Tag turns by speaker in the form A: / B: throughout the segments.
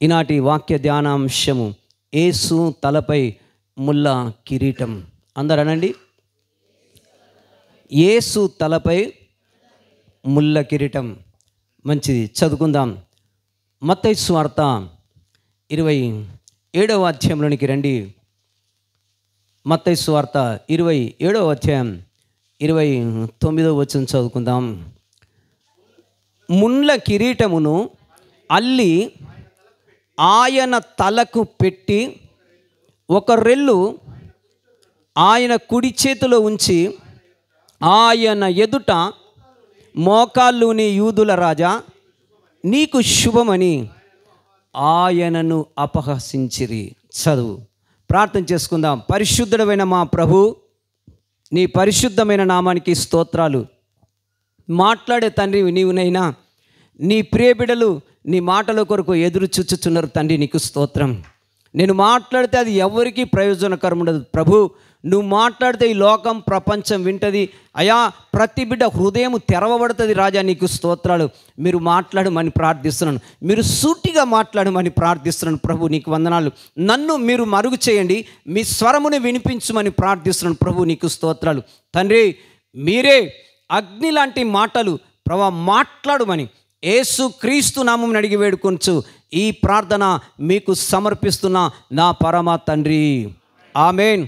A: ఈనాటి వాక్య ధ్యానాంశము యేసు తలపై ముళ్ళ కిరీటం. అందరూ అనండి, యేసు తలపై ముళ్ళ కిరీటం. మంచిది, చదువుకుందాం. మత్తయి సువార్త 27వ అధ్యాయంలోనికి రండి. మత్తయి సువార్త 27వ అధ్యాయం 29వ వచనం చదువుకుందాం. ముళ్ళ కిరీటమును అల్లి ఆయన తలకు పెట్టి ఒక రెల్లు ఆయన కుడి చేతిలో ఉంచి ఆయన ఎదుట, మోకాళ్ళుని యూదుల రాజా, నీకు శుభమని ఆయనను అపహసించిరి. చదువు, ప్రార్థన చేసుకుందాం. పరిశుద్ధుడైన మా ప్రభు, నీ పరిశుద్ధమైన నామానికి స్తోత్రాలు. మాట్లాడే తండ్రి నీవునైనా, నీ ప్రియబిడలు నీ మాటల కొరకు ఎదురు చూచుచున్నారు తండ్రి, నీకు స్తోత్రం. నేను మాట్లాడితే అది ఎవరికి ప్రయోజనకరం ఉండదు ప్రభు. నువ్వు మాట్లాడితే ఈ లోకం ప్రపంచం వింటది అయా. ప్రతి బిడ్డ హృదయం తెరవబడుతుంది రాజా, నీకు స్తోత్రాలు. మీరు మాట్లాడమని ప్రార్థిస్తున్నాను, మీరు సూటిగా మాట్లాడమని ప్రార్థిస్తున్నాను ప్రభు, నీకు వందనాలు. నన్ను మీరు మరుగు చేయండి, మీ స్వరముని వినిపించమని ప్రార్థిస్తున్నాను ప్రభు, నీకు స్తోత్రాలు. తండ్రి, మీరే అగ్ని లాంటి మాటలు ప్రభు మాట్లాడమని యేసు క్రీస్తు నామం అడిగి వేడుకొంచు ఈ ప్రార్థన మీకు సమర్పిస్తున్నా నా పరమ తండ్రి. ఆమెన్,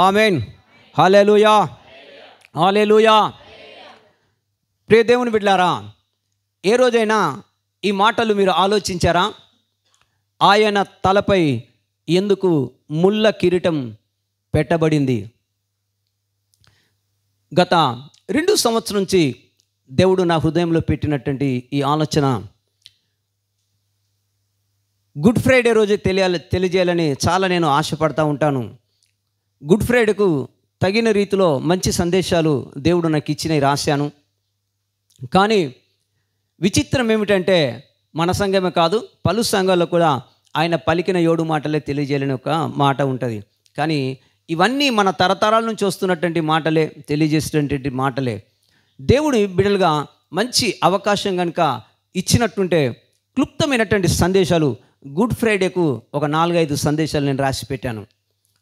A: ఆమెన్, హల్లెలూయా, హల్లెలూయా. ప్రియ దేవుని బిడ్డలారా, ఏ రోజైనా ఈ మాటలు మీరు ఆలోచించారా? ఆయన తలపై ఎందుకు ముళ్ళ కిరీటం పెట్టబడింది? గత 2 సంవత్సరం నుంచి దేవుడు నా హృదయంలో పెట్టినటువంటి ఈ ఆలోచన, గుడ్ ఫ్రైడే రోజు తెలియజేయాలని చాలా నేను ఆశపడతా ఉంటాను. గుడ్ ఫ్రైడేకు తగిన రీతిలో మంచి సందేశాలు దేవుడు నాకు ఇచ్చినవి రాశాను. కానీ విచిత్రం ఏమిటంటే, మన సంఘమే కాదు పలు సంఘాల్లో కూడా ఆయన పలికిన 7 మాటలే తెలియజేయాలని ఒక మాట ఉంటుంది. కానీ ఇవన్నీ మన తరతరాల నుంచి వస్తున్నటువంటి మాటలే, తెలియజేసేటువంటి మాటలే. దేవుడి బిడ్డలుగా మంచి అవకాశం కనుక ఇచ్చినట్టుంటే క్లుప్తమైనటువంటి సందేశాలు గుడ్ ఫ్రైడేకు ఒక 4-5 సందేశాలు నేను రాసి పెట్టాను.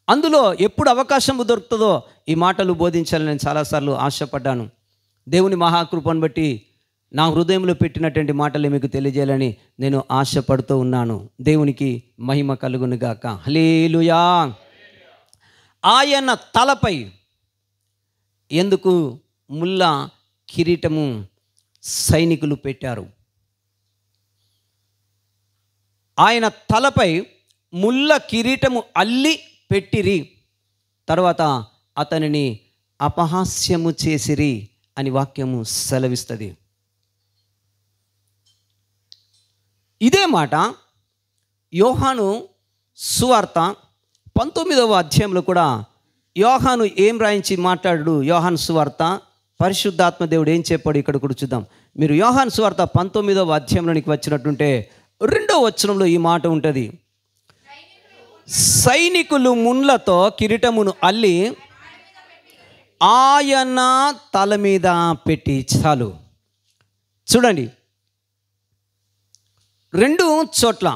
A: అందులో ఎప్పుడు అవకాశం దొరుకుతుందో ఈ మాటలు బోధించాలని నేను చాలాసార్లు ఆశపడ్డాను. దేవుని మహాకృపను బట్టి నా హృదయంలో పెట్టినటువంటి మాటలు మీకు తెలియజేయాలని నేను ఆశపడుతూ ఉన్నాను. దేవునికి మహిమ కలుగును గాక. హల్లెలూయా. ఆయన తలపై ఎందుకు ముళ్ళ కిరీటము సైనికులు పెట్టారు? ఆయన తలపై ముళ్ళ కిరీటము అల్లి పెట్టిరి, తర్వాత అతనిని అపహాస్యము చేసిరి అని వాక్యము సెలవిస్తుంది. ఇదే మాట యోహాను సువార్త 19వ అధ్యాయంలో కూడా యోహాను ఏం రాయించి మాట్లాడు? యోహాను సువార్త పరిశుద్ధాత్మ దేవుడు ఏం చెప్పాడు ఇక్కడ కూడా చూద్దాం. మీరు యోహాను సువార్త 19వ అధ్యాయంలోనికి వచ్చినట్టుంటే 2వ వచనంలో ఈ మాట ఉంటుంది. సైనికులు ముళ్ళతో కిరీటమును అల్లి ఆయన తల మీద పెట్టి. చాలు చూడండి, 2 చోట్ల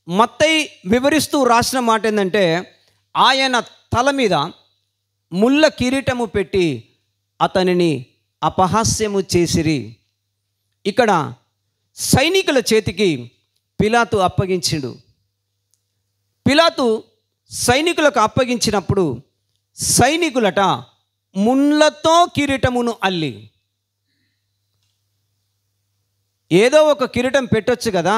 A: మత్తయి వివరిస్తూ రాసిన మాట ఏంటంటే, ఆయన తల మీద ముళ్ళ కిరీటము పెట్టి అతనిని అపహాస్యము చేసిరి. ఇక్కడ సైనికుల చేతికి పిలాతు అప్పగించిండు. పిలాతు సైనికులకు అప్పగించినప్పుడు సైనికులట ముళ్ళతో కిరీటమును అల్లి, ఏదో ఒక కిరీటం పెట్టొచ్చు కదా,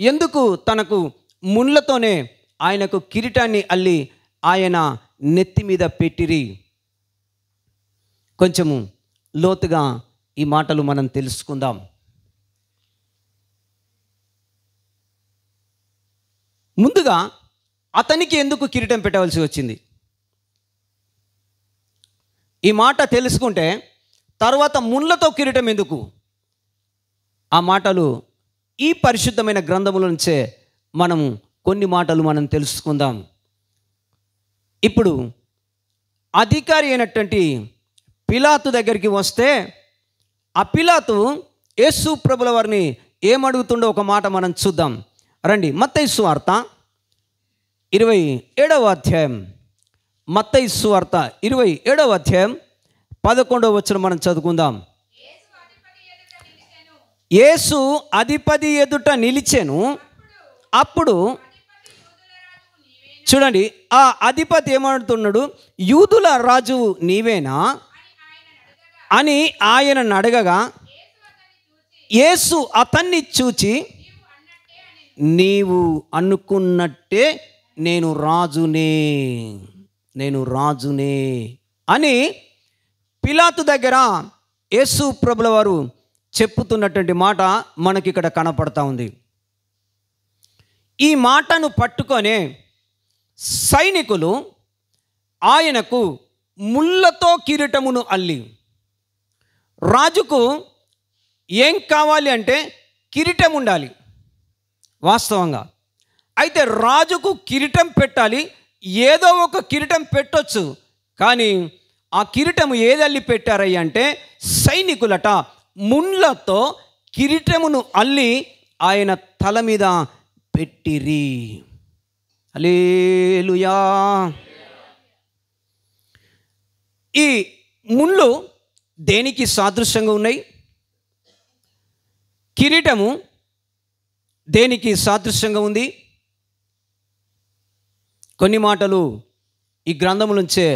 A: ఎందుకు తనకు ముళ్ళతోనే ఆయనకు కిరీటాన్ని అల్లి ఆయన నెత్తి మీద పెట్టిరి? కొంచెము లోతుగా ఈ మాటలు మనం తెలుసుకుందాం. ముందుగా అతనికి ఎందుకు కిరీటం పెట్టవలసి వచ్చింది? ఈ మాట తెలుసుకుంటే తర్వాత ముళ్ళతో కిరీటం ఎందుకు? ఆ మాటలు ఈ పరిశుద్ధమైన గ్రంథముల నుంచే మనము కొన్ని మాటలు మనం తెలుసుకుందాం. ఇప్పుడు అధికారి అయినటువంటి పిలాతు దగ్గరికి వస్తే ఆ పిలాతు యేసు ప్రభుల వారిని ఏమడుగుతుండో ఒక మాట మనం చూద్దాం. రండి, మత్తయి సువార్త 27వ అధ్యాయం. మత్తయి సువార్త 27వ అధ్యాయం 11వ వచనం మనం చదువుకుందాం. యేసు అధిపతి ఎదుట నిలిచెను. అప్పుడు చూడండి, ఆ అధిపతి ఏమంటున్నాడు? యూదుల రాజు నీవేనా అని ఆయన అడగగా, యేసు అతన్ని చూచి, నీవు అనుకున్నట్టే నేను రాజునే అని పిలాతు దగ్గర యేసు ప్రభుల వారు చెప్పుతున్నటువంటి మాట మనకి ఇక్కడ కనపడతా ఉంది. ఈ మాటను పట్టుకొనే సైనికులు ఆయనకు ముళ్ళతో కిరీటమును అల్లి, రాజుకు ఏం కావాలి అంటే కిరీటం ఉండాలి వాస్తవంగా. అయితే రాజుకు కిరీటం పెట్టాలి, ఏదో ఒక కిరీటం పెట్టొచ్చు. కానీ ఆ కిరీటం ఏది అల్లి పెట్టారయ్య అంటే సైనికులట ముళ్ళతో కిరీటమును అల్లి ఆయన తల మీద పెట్టిరి. హల్లెలూయా. ఈ ముళ్ళు దేనికి సాదృశ్యంగా ఉన్నాయి? కిరీటము దేనికి సాదృశ్యంగా ఉంది? కొన్ని మాటలు ఈ గ్రంథము నుంచే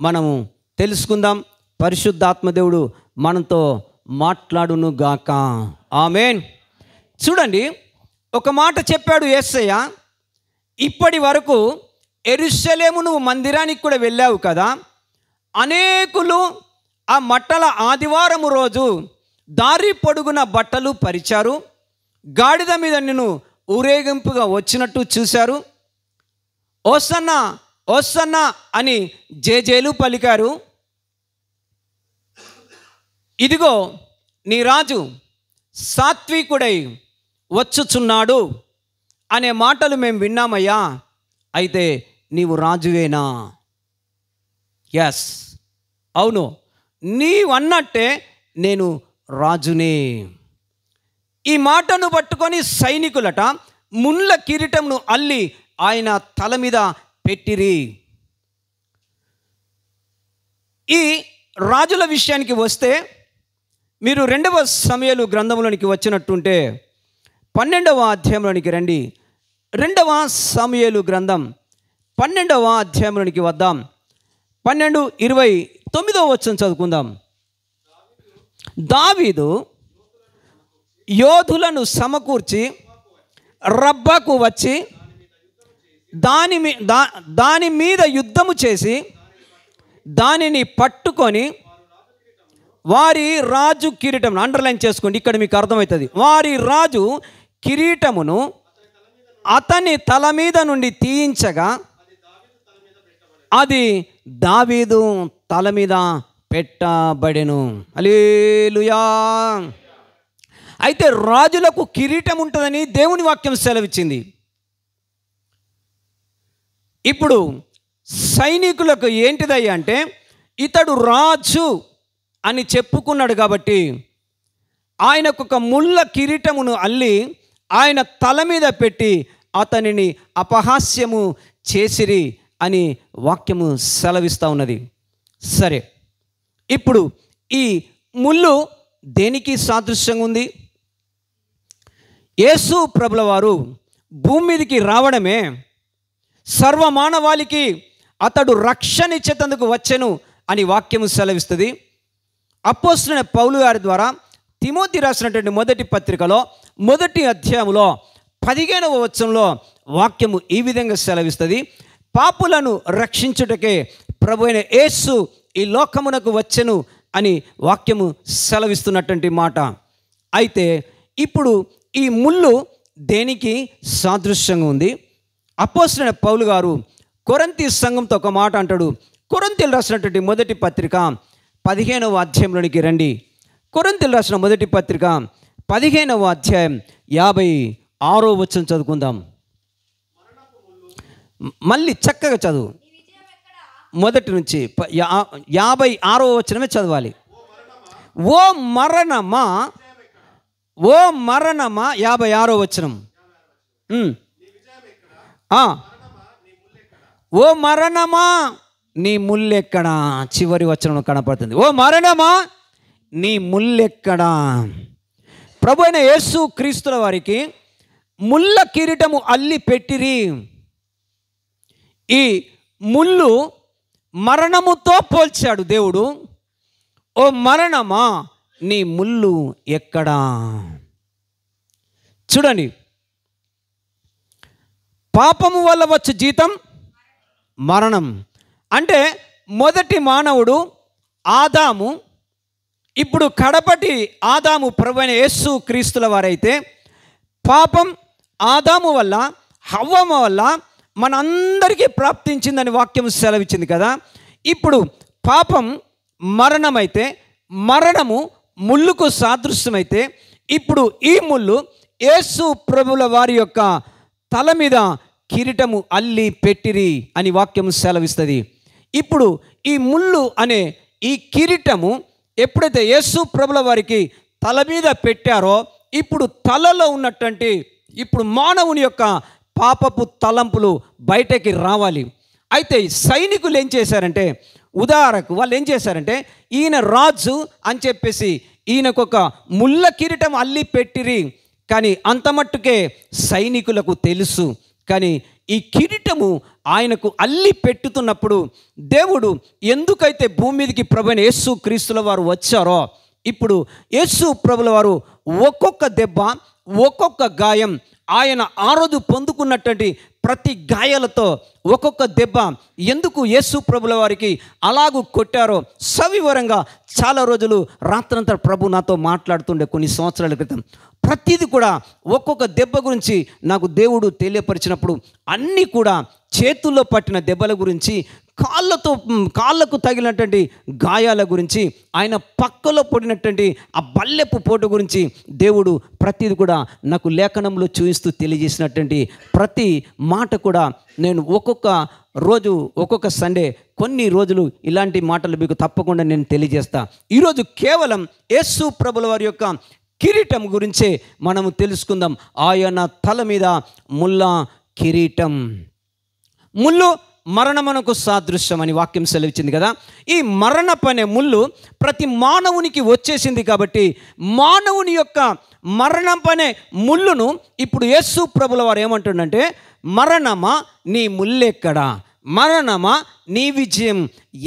A: మనము తెలుసుకుందాం. పరిశుద్ధాత్మ దేవుడు మనతో మాట్లాడును గాక. ఆమేన్. చూడండి, ఒక మాట చెప్పాడు యేసయ్య, ఇప్పటి వరకు యెరూషలేము నువ్వు మందిరానికి కూడా వెళ్ళావు కదా, అనేకులు ఆ మట్టల ఆదివారము రోజు దారి పొడుగున బట్టలు పరిచారు, గాడిద మీద నిన్ను ఊరేగింపుగా వచ్చినట్టు చూశారు, ఓసన్నా ఓసన్నా అని జేజేలు పలికారు. ఇదిగో నీ రాజు సాత్వికుడై వచ్చుచున్నాడు అనే మాటలు మేము విన్నామయ్యా. అయితే నీవు రాజువేనా? ఎస్, అవును, నీవన్నట్టే నేను రాజునే. ఈ మాటను పట్టుకొని సైనికులట ముళ్ళ కిరీటంను అల్లి ఆయన తల మీద పెట్టిరి. ఈ రాజుల విషయానికి వస్తే మీరు 2వ సమూయేలు గ్రంథంలోనికి వచ్చినట్టుంటే 12వ అధ్యాయంలోనికి రండి. 2వ సమూయేలు గ్రంథం 12వ అధ్యాయంలోనికి వద్దాం. 12:29 వచనం చదువుకుందాం. దావీదు యోధులను సమకూర్చి రబ్బాకు వచ్చి దాని మీద యుద్ధము చేసి దానిని పట్టుకొని వారి రాజు కిరీటమును, అండర్లైన్ చేసుకోండి, ఇక్కడ మీకు అర్థమవుతుంది. వారి రాజు కిరీటమును అతని తల మీద నుండి తీయించగా అది దావీదు తల మీద పెట్టబడెను. హల్లెలూయా. అయితే రాజులకు కిరీటం ఉంటుందని దేవుని వాక్యం సెలవిచ్చింది. ఇప్పుడు సైనికులకు ఏంటిదయ్యా అంటే ఇతడు రాజు అని చెప్పుకున్నాడు కాబట్టి ఆయనకు ఒక ముళ్ళ కిరీటమును అల్లి ఆయన తల మీద పెట్టి అతనిని అపహాస్యము చేసిరి అని వాక్యము సెలవిస్తూ ఉన్నది. సరే, ఇప్పుడు ఈ ముళ్ళు దేనికి సాదృశ్యంగా ఉంది? యేసు ప్రభుల వారు భూమి మీదకి రావడమే సర్వమానవాళికి అతడు రక్షణ ఇచ్చేందుకు వచ్చెను అని వాక్యము సెలవిస్తుంది. అపోస్తలుడైన పౌలు గారి ద్వారా తిమోతి రాసినటువంటి మొదటి పత్రికలో 1వ అధ్యాయంలో 15వ వచనంలో వాక్యము ఈ విధంగా సెలవిస్తుంది. పాపులను రక్షించుటకే ప్రభువైన యేసు ఈ లోకమునకు వచ్చెను అని వాక్యము సెలవిస్తున్నటువంటి మాట. అయితే ఇప్పుడు ఈ ముళ్ళు దేనికి సాదృశ్యంగా ఉంది? అపోస్తలుడైన పౌలు గారు కొరింథీ సంఘంతో ఒక మాట అంటాడు. కొరింథీయులు రాసినటువంటి మొదటి పత్రిక 15వ అధ్యాయంలోనికి రండి. కొరింథీయులు రాసిన మొదటి పత్రిక 15వ అధ్యాయం 56వ వచనం చదువుకుందాం. మళ్ళీ చక్కగా చదువు, మొదటి నుంచి 56వ వచనమే చదవాలి. ఓ మరణమా 56వ వచనం. ఓ మరణమా నీ ముల్లెక్కడా, చివరి వచనం కనపడుతుంది. ఓ మరణమా నీ ముల్లెక్కడా. ప్రభు అయిన యేసు క్రీస్తుల వారికి ముళ్ళ కిరీటము అల్లి పెట్టిరి. ఈ ముళ్ళు మరణముతో పోల్చాడు దేవుడు. ఓ మరణమా నీ ముళ్ళు ఎక్కడా. చూడండి, పాపము వల్ల వచ్చు జీతం మరణం. అంటే మొదటి మానవుడు ఆదాము, ఇప్పుడు కడపటి ఆదాము ప్రభువైన యేసు క్రీస్తుల వారైతే పాపం ఆదాము వల్ల హవ్వ వల్ల మనందరికీ ప్రాప్తించిందని వాక్యం సెలవిచ్చింది కదా. ఇప్పుడు పాపం మరణమైతే, మరణము ముళ్ళుకు సాదృశ్యమైతే, ఇప్పుడు ఈ ముళ్ళు యేసు ప్రభుల వారి యొక్క తల మీద కిరీటము అల్లి పెట్టిరి అని వాక్యం సెలవిస్తుంది. ఇప్పుడు ఈ ముళ్ళు అనే ఈ కిరీటము ఎప్పుడైతే యేసు ప్రభుల వారికి తల మీద పెట్టారో, ఇప్పుడు తలలో ఉన్నటువంటి ఇప్పుడు మానవుని యొక్క పాపపు తలంపులు బయటకి రావాలి. అయితే సైనికులు ఏం చేశారంటే, ఉదాహరణకు వాళ్ళు ఏం చేశారంటే, ఈయన రాజు అని చెప్పేసి ఈయనకొక ముళ్ళ కిరీటం అల్లి పెట్టిరి. కానీ అంత మట్టుకే సైనికులకు తెలుసు. కానీ ఈ కిరీటము ఆయనకు అల్లి పెట్టుతున్నప్పుడు దేవుడు ఎందుకైతే భూమి మీదకి ప్రభువైన యేసు క్రీస్తుల వారు వచ్చారో, ఇప్పుడు యేసు ప్రభుల వారు ఒక్కొక్క దెబ్బ, ఒక్కొక్క గాయం, ఆయన ఆరోజు పొందుకున్నటువంటి ప్రతి గాయాలతో ఒక్కొక్క దెబ్బ ఎందుకు యేసు ప్రభుల వారికి అలాగూ కొట్టారో సవివరంగా చాలా రోజులు రాత్రంతా ప్రభు నాతో మాట్లాడుతుండే కొన్ని సంవత్సరాల క్రితం. ప్రతిదీ కూడా ఒక్కొక్క దెబ్బ గురించి నాకు దేవుడు తెలియపరిచినప్పుడు అన్నీ కూడా చేతుల్లో పట్టిన దెబ్బల గురించి, కాళ్ళకు తగిలినటువంటి గాయాల గురించి, ఆయన పక్కలో పడినటువంటి ఆ బల్లెపు పోటు గురించి దేవుడు ప్రతిదీ కూడా నాకు లేఖనంలో చూపిస్తూ తెలియజేసినటువంటి ప్రతి మాట కూడా నేను ఒక్కొక్క రోజు, ఒక్కొక్క సండే కొన్ని రోజులు ఇలాంటి మాటలు మీకు తప్పకుండా నేను తెలియజేస్తా. ఈరోజు కేవలం యేసు ప్రభుల వారి యొక్క కిరీటం గురించే మనము తెలుసుకుందాం. ఆయన తల మీద ముళ్ళ కిరీటం. ముళ్ళు మరణమునకు సాదృశ్యం అని వాక్యం సెలవిచ్చింది కదా. ఈ మరణపనే ముళ్ళు ప్రతి మానవునికి వచ్చేసింది కాబట్టి మానవుని యొక్క మరణపనే ముళ్ళును ఇప్పుడు యేసు ప్రభుల వారు ఏమంటుండంటే, మరణమా నీ ముల్లెక్కడా, మరణమా నీ విజయం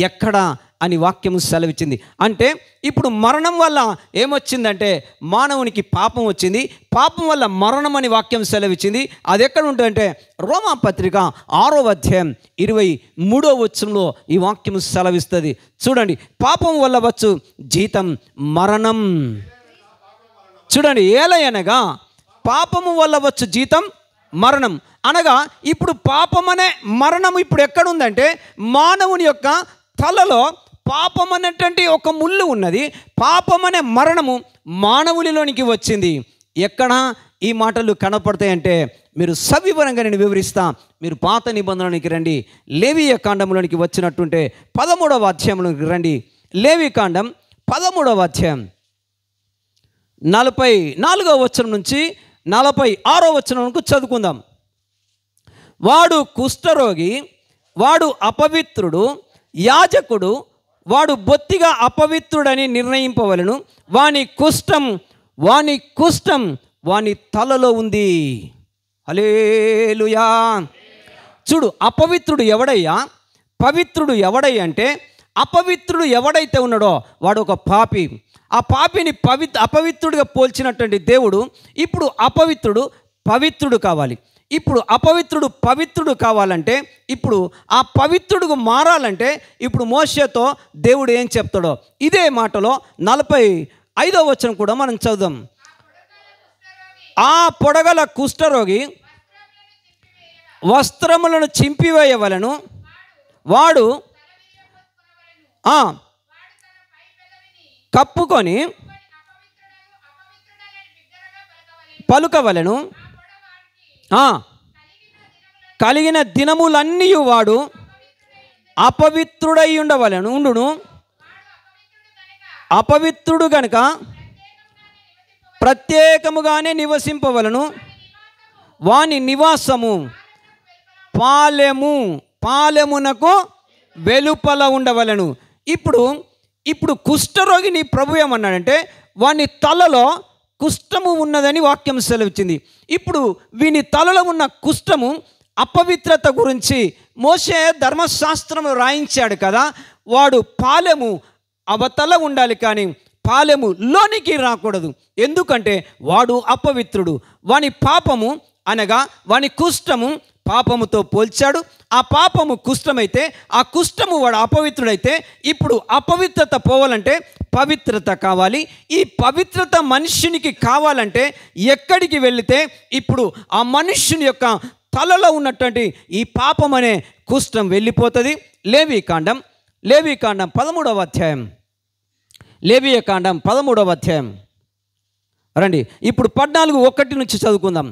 A: ఎక్కడా అని వాక్యము సెలవిచ్చింది. అంటే ఇప్పుడు మరణం వల్ల ఏమొచ్చిందంటే మానవునికి పాపం వచ్చింది, పాపం వల్ల మరణం అని వాక్యం సెలవిచ్చింది. అది ఎక్కడ ఉంటుందంటే రోమాపత్రిక 6వ అధ్యాయం 23వ వచనంలో ఈ వాక్యం సెలవిస్తుంది. చూడండి, పాపం వల్ల వచ్చు జీతం మరణం. చూడండి, ఏలయనగా పాపము వల్ల వచ్చు జీతం మరణం అనగా ఇప్పుడు పాపం అనే మరణం ఇప్పుడు ఎక్కడుందంటే మానవుని యొక్క తలలో పాపం అనేటువంటి ఒక ముళ్ళు ఉన్నది. పాపం అనే మరణము మానవునిలోనికి వచ్చింది. ఎక్కడ ఈ మాటలు కనపడతాయంటే మీరు సవివరంగా నేను వివరిస్తా. మీరు పాత నిబంధనలోనికి రండి, లేవీయ కాండంలోనికి వచ్చినట్టుంటే 13వ అధ్యాయంలోనికి రండి. లేవీ కాండం 13వ అధ్యాయం 44వ వచనం నుంచి 46వ వచనం వరకు చదువుకుందాం. వాడు కుష్ఠరోగి, వాడు అపవిత్రుడు, యాజకుడు వాడు బొత్తిగా అపవిత్రుడని నిర్ణయింపవలను. వాని కుష్ఠం వాని తలలో ఉంది. హల్లెలూయా. చూడు, అపవిత్రుడు ఎవడయ్యా, పవిత్రుడు ఎవడయ్యా అంటే, అపవిత్రుడు ఎవడైతే ఉన్నాడో వాడు ఒక పాపి. ఆ పాపిని అపవిత్రుడిగా పోల్చినటువంటి దేవుడు ఇప్పుడు అపవిత్రుడు పవిత్రుడు కావాలి. ఇప్పుడు అపవిత్రుడు పవిత్రుడు కావాలంటే, ఇప్పుడు ఆ పవిత్రుడుకు మారాలంటే ఇప్పుడు మోషేతో దేవుడు ఏం చెప్తాడో ఇదే మాటలో 45వ వచనం కూడా మనం చదువుదాం. ఆ పొడగల కుష్ఠరోగి వస్త్రములను చింపివేయవలను, వాడు కప్పుకొని పలుకవలను. కలిగిన దినములన్నీ వాడు అపవిత్రుడై ఉండును. అపవిత్రుడు గనుక ప్రత్యేకముగానే నివసింపవలను. వాని నివాసము పాలెమునకు వెలుపల ఉండవలెను. ఇప్పుడు కుష్ఠరోగిని ప్రభు ఏమన్నాడంటే వాని తలలో కుష్ఠము ఉన్నదని వాక్యం సెలవిచ్చింది. ఇప్పుడు వీని తలలో ఉన్న కుష్ఠము అపవిత్రత గురించి మోషే ధర్మశాస్త్రంలో రాయించాడు కదా. వాడు పాలెము అవతల ఉండాలి, కానీ పాలెము లోనికి రాకూడదు. ఎందుకంటే వాడు అపవిత్రుడు. వాని పాపము అనగా వాని కుష్ఠము పాపముతో పోల్చాడు. ఆ పాపము కుష్ఠమైతే, ఆ కుష్ఠము వాడు అపవిత్రుడైతే, ఇప్పుడు అపవిత్రత పోవాలంటే పవిత్రత కావాలి. ఈ పవిత్రత మనుష్యునికి కావాలంటే ఎక్కడికి వెళితే ఇప్పుడు ఆ మనుష్యుని యొక్క తలలో ఉన్నటువంటి ఈ పాపం అనే కుష్ఠం వెళ్ళిపోతుంది. లేవీకాండం 13వ అధ్యాయం, లేవీయకాండం 13వ అధ్యాయం రండి. ఇప్పుడు 14:1 నుంచి చదువుకుందాం.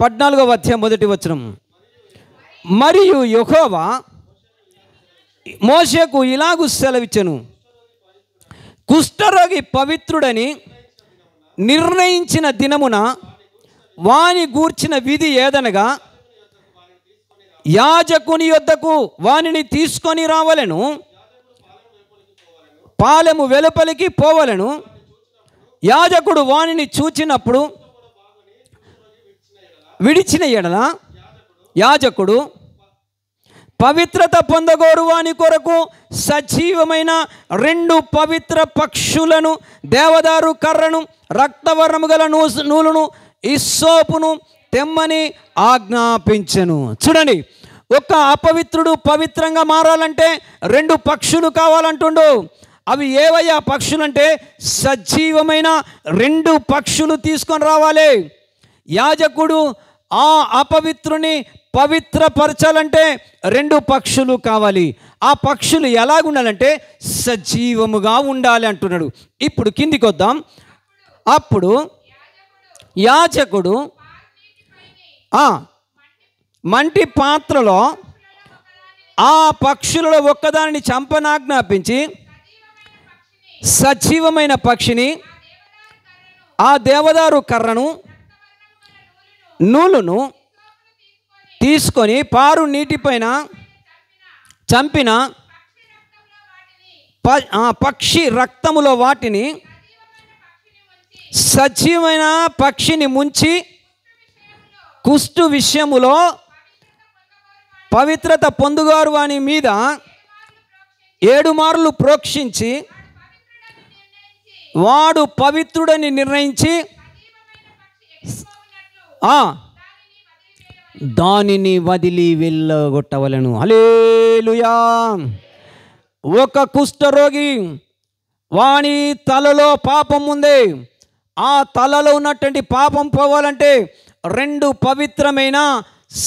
A: 14వ అధ్యాయం 1వ వచనం. మరియు యెహోవా మోషేకు ఇలాగు సెలవిచ్చెను, కుష్ఠరోగి పవిత్రుడని నిర్ణయించిన దినమున వాని గూర్చిన విధి ఏదనగా యాజకుని యొద్దకు వానిని తీసుకొని రావలెను, పాలెము వెలుపలికి పోవలెను. యాజకుడు వానిని చూచినప్పుడు విడిచిన ఎడల యాజకుడు పవిత్రత పొందగోరు వాని కొరకు సజీవమైన 2 పవిత్ర పక్షులను, దేవదారు కర్రను, రక్తవర్ణము గల నూలును, ఇస్సోపును తెమ్మని ఆజ్ఞాపించెను. చూడండి, ఒక అపవిత్రుడు పవిత్రంగా మారాలంటే 2 పక్షులు కావాలంటుండు. అవి ఏవయ్యా పక్షులంటే సజీవమైన 2 పక్షులు తీసుకొని రావాలి. యాజకుడు ఆ అపవిత్రుని పవిత్రపరచాలంటే 2 పక్షులు కావాలి. ఆ పక్షులు ఎలాగుండాలంటే సజీవముగా ఉండాలి అంటున్నాడు. ఇప్పుడు కిందికి వద్దాం. అప్పుడు యాజకుడు మంటి పాత్రలో ఆ పక్షులలో ఒక్కదానిని చంపనాజ్ఞాపించి సజీవమైన పక్షిని, ఆ దేవదారు కర్రను, నూలును తీసుకొని పారు నీటిపైన చంపిన పక్షి రక్తములో వాటిని, సజీవమైన పక్షిని ముంచి కుష్టు విషయములో పవిత్రత పొందుగారు వాని మీద 7 మార్లు ప్రోక్షించి వాడు పవిత్రుడని నిర్ణయించి దానిని వదిలి వెళ్ళగొట్టవలెను. హల్లెలూయా. ఒక కుష్ఠరోగి వాని తలలో పాపం ఉంది. ఆ తలలో ఉన్నటువంటి పాపం పోవాలంటే 2 పవిత్రమైన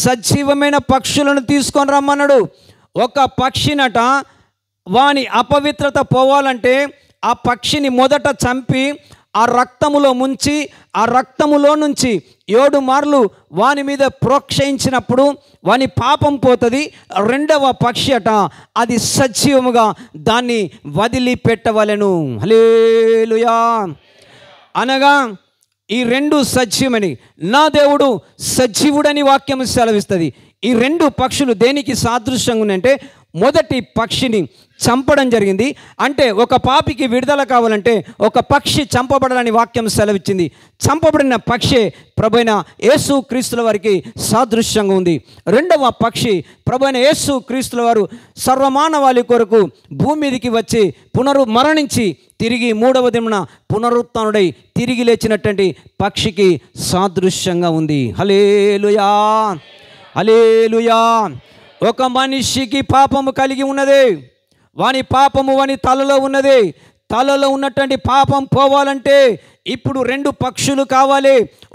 A: సజీవమైన పక్షులను తీసుకొని రమ్మన్నాడు. ఒక పక్షినట వాని అపవిత్రత పోవాలంటే ఆ పక్షిని మొదట చంపి ఆ రక్తములో ముంచి, ఆ రక్తములో నుంచి 7 మార్లు వాని మీద ప్రోక్షయించినప్పుడు వాని పాపం పోతుంది. 2వ పక్షి అట అది సజీవముగా దాన్ని వదిలిపెట్టవలెను. హల్లెలూయా. అనగా ఈ 2 సజీవమని, నా దేవుడు సజీవుడని వాక్యం సెలవిస్తుంది. ఈ 2 పక్షులు దేనికి సాదృశ్యంగా ఉన్నాయంటే మొదటి పక్షిని చంపడం జరిగింది. అంటే ఒక పాపికి విడుదల కావాలంటే ఒక పక్షి చంపబడాలని వాక్యం సెలవిచ్చింది. చంపబడిన పక్షి ప్రభువైన యేసు క్రీస్తుల వారికి సాదృశ్యంగా ఉంది. 2వ పక్షి ప్రభువైన యేసు క్రీస్తుల వారు సర్వమానవాళి కొరకు భూమి మీదకి వచ్చి మరణించి తిరిగి 3వ దినమున పునరుత్థానుడై తిరిగి లేచినటువంటి పక్షికి సాదృశ్యంగా ఉంది. హల్లెలూయా, హల్లెలూయా. ఒక మనిషికి పాపము కలిగి ఉన్నది. వాని పాపము వాని తలలో ఉన్నది. తలలో ఉన్నటువంటి పాపం పోవాలంటే ఇప్పుడు 2 పక్షులు కావాలి.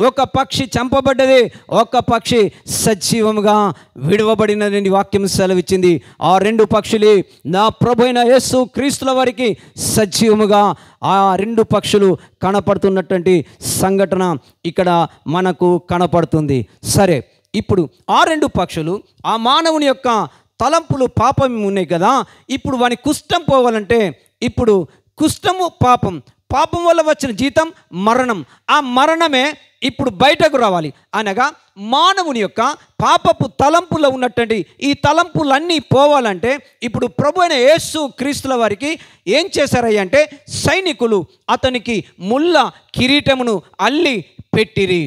A: ఒక పక్షి చంపబడ్డది, ఒక పక్షి సజీవముగా విడవబడినదని వాక్యం సెలవిచ్చింది. ఆ 2 పక్షులు నా ప్రభువైన యేసు క్రీస్తుల వారికి సజీవముగా ఆ 2 పక్షులు కనపడుతున్నటువంటి సంఘటన ఇక్కడ మనకు కనపడుతుంది. సరే, ఇప్పుడు ఆ 2 పక్షులు ఆ మానవుని యొక్క తలంపులు పాపం ఉన్నాయి కదా. ఇప్పుడు వాని కుష్ఠం పోవాలంటే ఇప్పుడు కుష్ఠము పాపం వల్ల వచ్చిన జీతం మరణం. ఆ మరణమే ఇప్పుడు బయటకు రావాలి. అనగా మానవుని యొక్క పాపపు తలంపులో ఉన్నటువంటి ఈ తలంపులన్నీ పోవాలంటే ఇప్పుడు ప్రభు అయిన యేసు క్రీస్తుల వారికి ఏం చేశారయ్య అంటే సైనికులు అతనికి ముళ్ళ కిరీటమును అల్లి పెట్టిరి.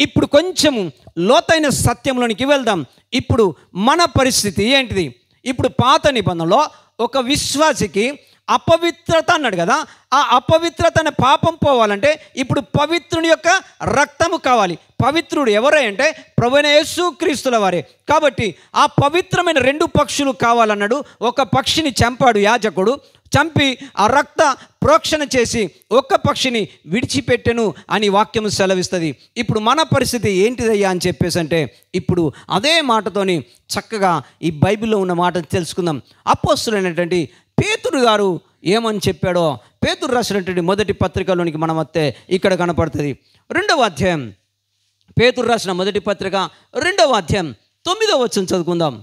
A: ఇప్పుడు కొంచెము లోతైన సత్యంలోనికి వెళ్దాం. ఇప్పుడు మన పరిస్థితి ఏంటిది? ఇప్పుడు పాత నిబంధనలో ఒక విశ్వాసికి అపవిత్రత అన్నాడు కదా, ఆ అపవిత్రత అనే పాపం పోవాలంటే ఇప్పుడు పవిత్రుని యొక్క రక్తము కావాలి. పవిత్రుడు ఎవరై అంటే ప్రభువైన యేసు క్రీస్తుల వారే. కాబట్టి ఆ పవిత్రమైన 2 పక్షులు కావాలన్నాడు. ఒక పక్షిని చంపాడు యాజకుడు, చంపి ఆ రక్త ప్రోక్షణ చేసి ఒక్క పక్షిని విడిచిపెట్టెను అని వాక్యము సెలవిస్తుంది. ఇప్పుడు మన పరిస్థితి ఏంటిదయ్యా అని చెప్పేసి అంటే ఇప్పుడు అదే మాటతోని చక్కగా ఈ బైబిల్లో ఉన్న మాట తెలుసుకుందాం. అపోస్తులైనటువంటి పేతురు గారు ఏమని చెప్పాడో పేతురు రాసినటువంటి మొదటి పత్రికలోనికి మనం వస్తే ఇక్కడ కనపడుతుంది. 2వ అధ్యాయం, పేతురు రాసిన మొదటి పత్రిక 2వ అధ్యాయం 9వ వచనం చదువుకుందాం.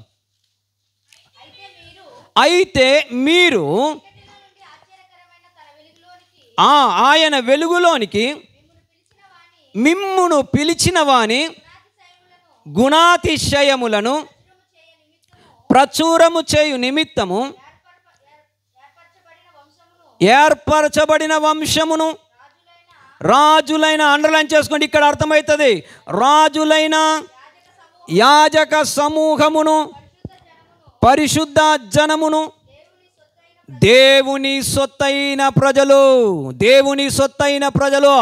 A: అయితే మీరు ఆయన వెలుగులోనికి మిమ్మును పిలిచిన వాని గుణాతిశయములను ప్రచురము చేయు నిమిత్తము ఏర్పరచబడిన వంశమును, రాజులైన, అండర్లైన్ చేసుకోండి, ఇక్కడ అర్థమవుతుంది, రాజులైన యాజక సమూహమును, పరిశుద్ధ జనమును, దేవుని సొత్తైన ప్రజలు, దేవుని సొత్తైన ప్రజలు,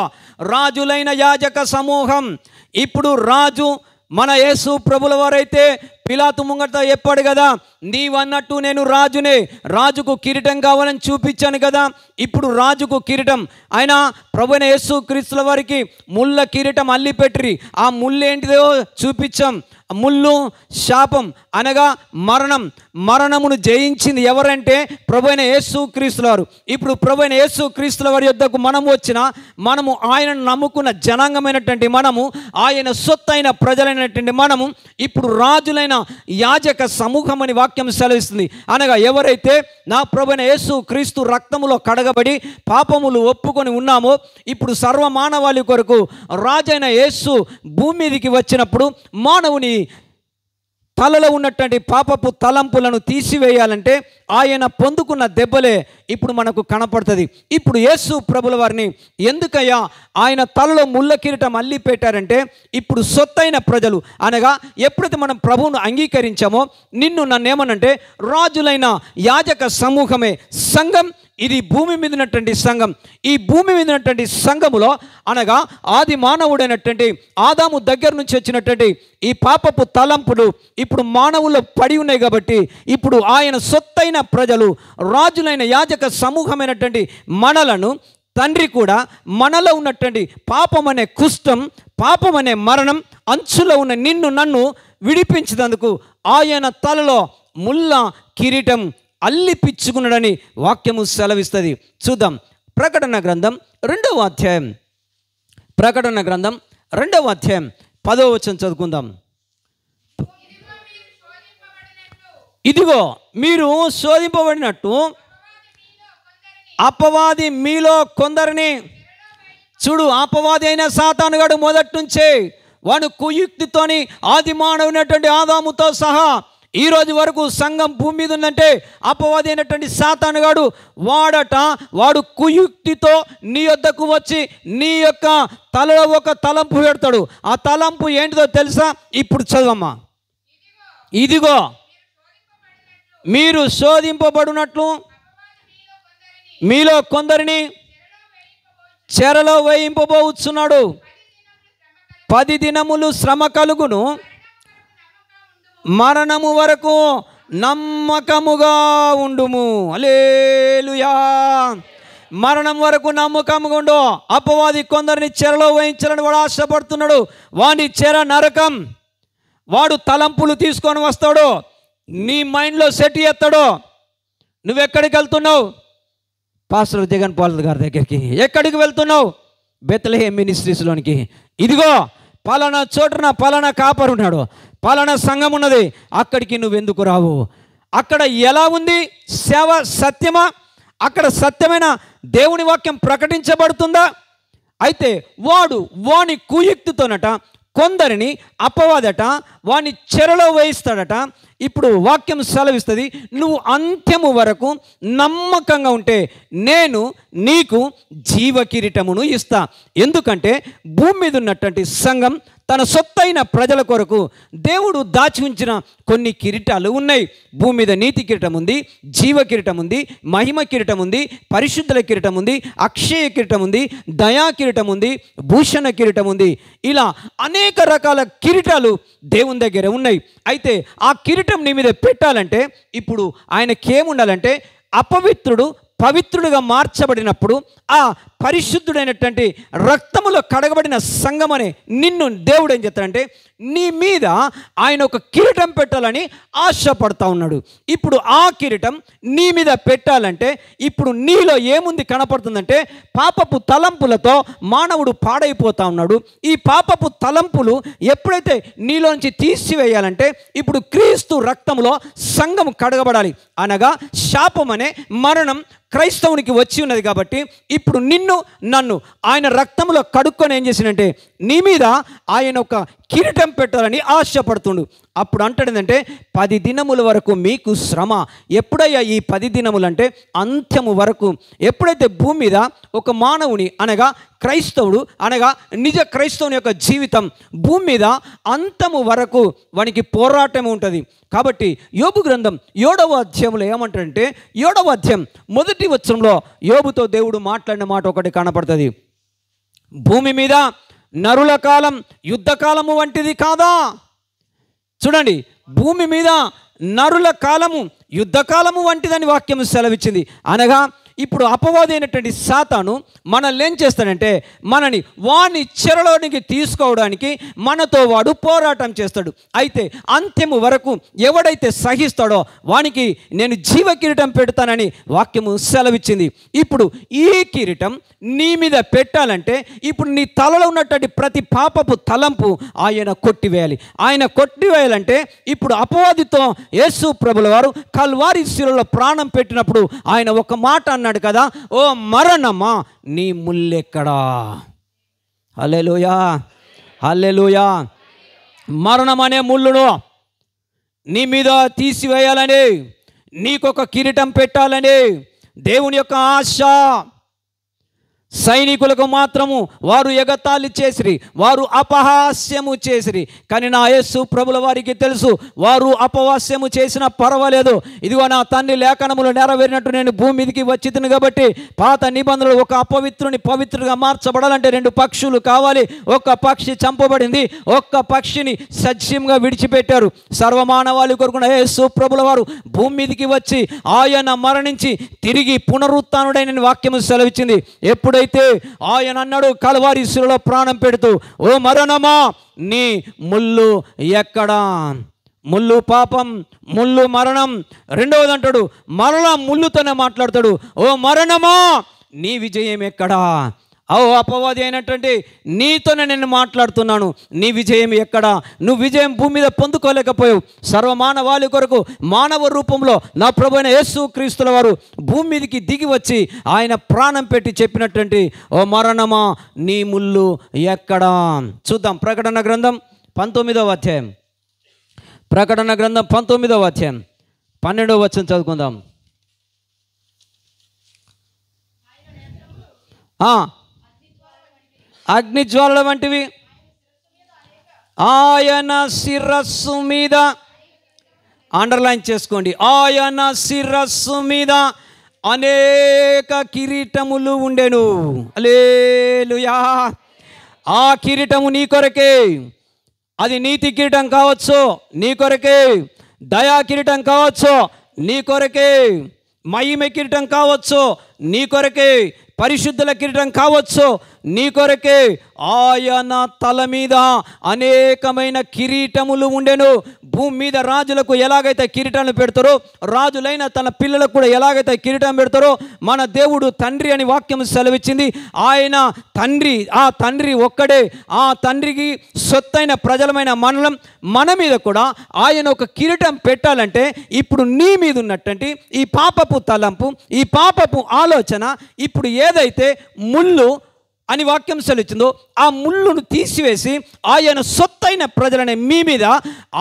A: రాజులైన యాజక సమూహం. ఇప్పుడు రాజు మన యేసు ప్రభుల వారైతే పిలాతు ముంగట చెప్పాడు కదా, నీవన్నట్టు నేను రాజునే, రాజుకు కిరీటం కావాలని చూపించాను కదా. ఇప్పుడు రాజుకు కిరీటం ఆయన ప్రభువైన యేసు క్రీస్తుల వారికి ముళ్ళ కిరీటం అల్లి పెట్టిరి. ఆ ముళ్ళు ఏంటిదో చూపించాం. ముళ్ళు శాపం అనగా మరణం. మరణమును జయించింది ఎవరంటే ప్రభువైన యేసు క్రీస్తుల వారు. ఇప్పుడు ప్రభువైన యేసు క్రీస్తుల వారి యొద్దకు మనము వచ్చిన, మనము ఆయనను నమ్ముకున్న జనాంగమైనటువంటి మనము, ఆయన సొత్తైన ప్రజలైనటువంటి మనము ఇప్పుడు రాజులైన యాజక సమూహం అని వాక్యం సెలవిస్తుంది. అనగా ఎవరైతే నా ప్రభువైన యేసు క్రీస్తు రక్తములో కడగబడి పాపములు ఒప్పుకొని ఉన్నామో, ఇప్పుడు సర్వమానవాళి కొరకు రాజైన యేసు భూమి మీదికి వచ్చినప్పుడు మానవుని తలలో ఉన్నటువంటి పాపపు తలంపులను తీసివేయాలంటే ఆయన పొందుకున్న దెబ్బలే ఇప్పుడు మనకు కనపడుతుంది. ఇప్పుడు యేసు ప్రభుల వారిని ఎందుకయ్యా ఆయన తలలో ముళ్ళ కిరీటం అల్లి పెట్టారంటే ఇప్పుడు సొత్తైన ప్రజలు అనగా ఎప్పుడైతే మనం ప్రభువును అంగీకరించామో, నిన్ను నన్నేమనంటే రాజులైన యాజక సమూహమే సంఘం. ఇది భూమి మీద ఉన్నటువంటి సంఘం. ఈ భూమి మీద ఉన్నటువంటి సంఘములో అనగా ఆది మానవుడైనటువంటి ఆదాము దగ్గర నుంచి వచ్చినటువంటి ఈ పాపపు తలంపులు ఇప్పుడు మానవుల్లో పడి ఉన్నాయి. కాబట్టి ఇప్పుడు ఆయన సొత్తైన ప్రజలు, రాజులైన యాజక సమూహమైనటువంటి మనలను తండ్రి కూడా మనలో ఉన్నటువంటి పాపం అనే కుష్ఠం, పాపం అనే మరణం అంచులో ఉన్న నిన్ను నన్ను విడిపించినందుకు ఆయన తలలో ముళ్ళ కిరీటం అల్లిపిచ్చుకున్నాడని వాక్యము సెలవిస్తుంది. చూద్దాం. ప్రకటన గ్రంథం 2వ అధ్యాయం, ప్రకటన గ్రంథం 2వ అధ్యాయం 10వ వచనం చదువుకుందాం. ఇదిగో మీరు శోధింపబడినట్టు అపవాది మీలో కొందరిని, చూడు, అపవాది అయిన సాతానుగాడు మొదటి నుంచే వాడు కుయుక్తితోని ఆది మానవునటువంటి ఆదాముతో సహా ఈ రోజు వరకు సంఘం భూమి మీద ఉందంటే అపవాది అయినటువంటి సాతానుగాడు వాడు కుయుక్తితో నీ యొద్దకు వచ్చి నీ యొక్క తలలో ఒక తలంపు పెడతాడు. ఆ తలంపు ఏంటిదో తెలుసా? ఇప్పుడు చదవమ్మా. ఇదిగో మీరు శోధింపబడినట్లు మీలో కొందరిని చెరలో వేయింపబోతున్నాడు. 10 దినములు శ్రమ కలుగును, మరణము వరకు నమ్మకముగా ఉండుము. హల్లెలూయా. మరణం వరకు నమ్మకముగా ఉండు. అపవాది కొందరిని చెరలో వేయించాలని వాడు ఆశపడుతున్నాడు. వాడి చెర నరకం. వాడు తలంపులు తీసుకొని వస్తాడు, నీ మైండ్లో సెట్ చేస్తాడు. నువ్వెక్కడికి వెళ్తున్నావు? పాస్టర్ జగన్ పాల్ గారి దగ్గరికి. ఎక్కడికి వెళ్తున్నావు? బెత్లెహేమ్ మినిస్ట్రీస్లోనికి. ఇదిగో పలానా చోటున పలానా కాపరు ఉన్నాడు, పలానా సంఘం ఉన్నది, అక్కడికి నువ్వెందుకు రావు? అక్కడ ఎలా ఉంది సేవ? సత్యమా? అక్కడ సత్యమైన దేవుని వాక్యం ప్రకటించబడుతుందా? అయితే వాని కుయుక్తితోనట కొందరిని అపవాదట వాని చెరలో వేయిస్తాడట. ఇప్పుడు వాక్యం సెలవిస్తుంది, నువ్వు అంత్యము వరకు నమ్మకంగా ఉంటే నేను నీకు జీవ కిరీటమును ఇస్తా. ఎందుకంటే భూమి మీద ఉన్నటువంటి సంఘం తన సొత్తైన ప్రజల కొరకు దేవుడు దాచి ఉంచిన కొన్ని కిరీటాలు ఉన్నాయి. భూమి మీద నీతి కిరీటం ఉంది, జీవ కిరీటం ఉంది, మహిమ కిరీటం ఉంది, పరిశుద్ధుల కిరీటం ఉంది, అక్షయ కిరీటం ఉంది, దయా కిరీటం ఉంది, భూషణ కిరీటం ఉంది. ఇలా అనేక రకాల కిరీటాలు దేవుని దగ్గర ఉన్నాయి. అయితే ఆ కిరీటం నీ మీద పెట్టాలంటే ఇప్పుడు ఆయనకేముండాలంటే అపవిత్రుడు పవిత్రుడిగా మార్చబడినప్పుడు ఆ పరిశుద్ధుడైనటువంటి రక్తములో కడగబడిన సంఘమనే నిన్ను దేవుడు ఏం చేస్తాడంటే నీ మీద ఆయన ఒక కిరీటం పెట్టాలని ఆశపడతా ఉన్నాడు. ఇప్పుడు ఆ కిరీటం నీ మీద పెట్టాలంటే ఇప్పుడు నీలో ఏముంది కనపడుతుందంటే పాపపు తలంపులతో మానవుడు పాడైపోతా ఉన్నాడు. ఈ పాపపు తలంపులు ఎప్పుడైతే నీలోంచి తీసివేయాలంటే ఇప్పుడు క్రీస్తు రక్తంలో సంఘం కడగబడాలి. అనగా శాపం అనే మరణం క్రైస్తవునికి వచ్చి ఉన్నది కాబట్టి ఇప్పుడు నిన్ను నన్ను ఆయన రక్తంలో కడుక్కొని ఏం చేసినంటే నీ మీద ఆయన ఒక కిరీటం పెట్టాలని ఆశపడుతుండు. అప్పుడు అంటాడంటే 10 దినముల వరకు మీకు శ్రమ. ఎప్పుడయ్యా ఈ 10 దినములు అంటే అంత్యము వరకు. ఎప్పుడైతే భూమి మీద ఒక మానవుని అనగా క్రైస్తవుడు అనగా నిజ క్రైస్తవుని యొక్క జీవితం భూమి మీద అంతము వరకు వానికి పోరాటం ఉంటుంది. కాబట్టి యోబు గ్రంథం 7వ అధ్యాయంలో ఏమంటాడంటే 7వ అధ్యాయం 1వ వచనంలో యోబుతో దేవుడు మాట్లాడిన మాట ఒకటి కనపడుతుంది. భూమి మీద నరుల కాలం యుద్ధకాలము వంటిది కాదా. చూడండి, భూమి మీద నరుల కాలము యుద్ధకాలము వంటిదని వాక్యం సెలవిచ్చింది. అనగా ఇప్పుడు అపవాది అయినటువంటి సాతాను మనల్ని ఏం చేస్తాడంటే మనని వాని చెరలోనికి తీసుకోవడానికి మనతో వాడు పోరాటం చేస్తాడు. అయితే అంత్యము వరకు ఎవడైతే సహిస్తాడో వానికి నేను జీవ కిరీటం పెడతానని వాక్యము సెలవిచ్చింది. ఇప్పుడు ఈ కిరీటం నీ మీద పెట్టాలంటే ఇప్పుడు నీ తలలో ఉన్నటువంటి ప్రతి పాపపు తలంపు ఆయన కొట్టివేయాలి. ఆయన కొట్టివేయాలంటే ఇప్పుడు అపవాదితో యేసు ప్రభుల వారు కల్వారి శిలువలో ప్రాణం పెట్టినప్పుడు ఆయన ఒక మాట అన్నాడు కదా, ఓ మరణమా నీ ముల్లెక్కడా. హల్లెలూయా, హల్లెలూయా. మరణం అనే ముళ్ళును నీ మీద తీసివేయాలని, నీకొక కిరీటం పెట్టాలని దేవుని యొక్క ఆశ. సైనికులకు మాత్రము వారు ఎగతాళి చేసిరి, వారు అపహాస్యము చేసిరి. కానీ నా యేసు ప్రభుల వారికి తెలుసు, వారు అపహాస్యము చేసినా పర్వాలేదు, ఇదిగో నా తండ్రి లేఖనములు నెరవేరినట్టు నేను భూమి మీదకి వచ్చితిని కాబట్టి పాత నిబంధనలు ఒక అపవిత్రుని పవిత్రుడిగా మార్చబడాలంటే 2 పక్షులు కావాలి. ఒక్క పక్షి చంపబడింది, ఒక్క పక్షిని సజీవంగా విడిచిపెట్టారు. సర్వమానవాళి కొరకు యేసు ప్రభుల వారు భూమి మీదకి వచ్చి ఆయన మరణించి తిరిగి పునరుత్థానుడైన వాక్యము సెలవిచ్చింది. ఎప్పుడైతే ఆయన అన్నాడు కల్వారి శిలువలో ప్రాణం పెడుతూ, ఓ మరణమా నీ ముల్లు ఎక్కడా. ముల్లు పాపం, ముల్లు మరణం. రెండవది అంటాడు మరలా ముల్లుతోనే మాట్లాడతాడు, ఓ మరణమా నీ విజయం ఎక్కడా. ఓ అపవాది అయినటువంటి నీతోనే నేను మాట్లాడుతున్నాను, నీ విజయం ఎక్కడా. నువ్వు విజయం భూమి మీద పొందుకోలేకపోయావు. సర్వమానవాళి కొరకు మానవ రూపంలో నా ప్రభువైన యేసు క్రీస్తుల వారు భూమి మీదకి దిగి వచ్చి ఆయన ప్రాణం పెట్టి చెప్పినటువంటి ఓ మరణమా నీ ముల్లు ఎక్కడా. చూద్దాం ప్రకటన గ్రంథం 19వ అధ్యాయం. ప్రకటన గ్రంథం 19వ అధ్యాయం 12వ వచనం చదువుకుందాం. అగ్నిజ్వాలల వంటివి ఆయన శిరస్సు మీద, అండర్లైన్ చేసుకోండి, ఆయన శిరస్సు మీద అనేక కిరీటములు ఉండెను. హల్లెలూయా. ఆ కిరీటము నీ కొరకే. అది నీతి కిరీటం కావచ్చు నీ కొరకే, దయా కిరీటం కావచ్చు నీ కొరకే, మహిమ కిరీటం కావచ్చు నీ కొరకే, పరిశుద్ధుల కిరీటం కావచ్చు నీ కొరకే. ఆయన తల మీద అనేకమైన కిరీటములు ఉండెను. భూమి మీద రాజులకు ఎలాగైతే కిరీటాలను పెడతారో, రాజులైన తన పిల్లలకు కూడా ఎలాగైతే కిరీటం పెడతారో, మన దేవుడు తండ్రి అని వాక్యం సెలవిచ్చింది. ఆయన తండ్రి, ఆ తండ్రి ఒక్కడే. ఆ తండ్రికి సొత్తైన ప్రజలమైన మన మీద కూడా ఆయన ఒక కిరీటం పెట్టాలంటే ఇప్పుడు నీ మీద ఉన్నటువంటి ఈ పాపపు తలంపు, ఈ పాపపు ఆలోచన ఇప్పుడు ఏదైతే ముళ్ళు అని వాక్యం సెలవిచ్చిందో ఆ ముళ్ళును తీసివేసి ఆయన సొత్తైన ప్రజలనే మీ మీద,